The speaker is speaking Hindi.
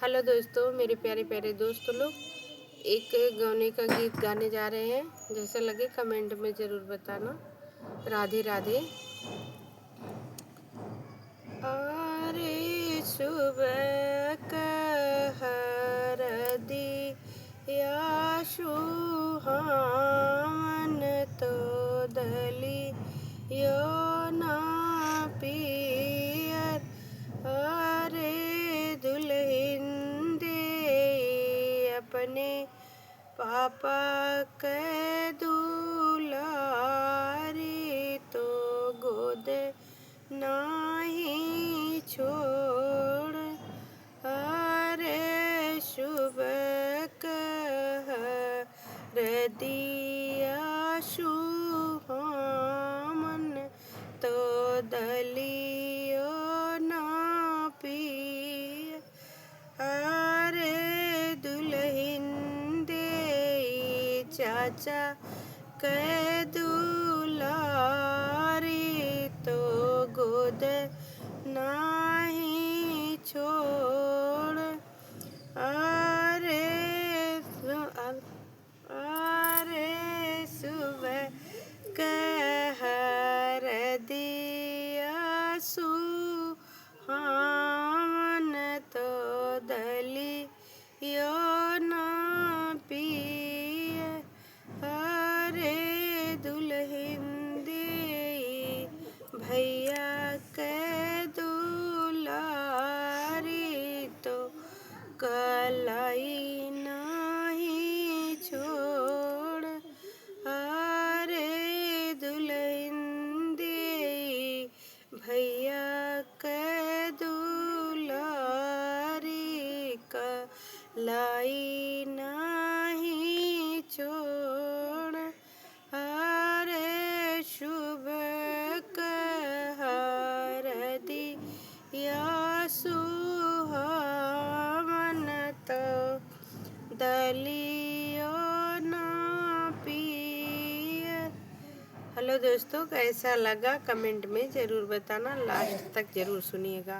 हेलो दोस्तों, मेरे प्यारे प्यारे दोस्त लोग, एक गाने का गीत गाने जा रहे हैं। जैसा लगे कमेंट में ज़रूर बताना। राधे राधे। अरे सुबह का हरदिया सुहावन तो दलियो ना पियर। अरे दुल्हन दे अपने पापा के दुलारी तो गोद नाही छोड़। अरे सुबह कह दिया सुहामन तो दलियो ना पिय। अरे दुल्हन दे चाचा के दुलारी तो गोद नाही छोड़। अरे सुबह कह दिया सुहावन तो दलियो ना पिय। अरे दुल्हन दे भैया के दुलारी तो कलाई नहीं छोड़। अरे दुल्हन दे भैया के दुलारी कलाई नहीं छोड़। अरे सुबह कह दिया सुहावन तो दलियो ना पिय। हेलो दोस्तों, कैसा लगा कमेंट में ज़रूर बताना। लास्ट तक ज़रूर सुनिएगा।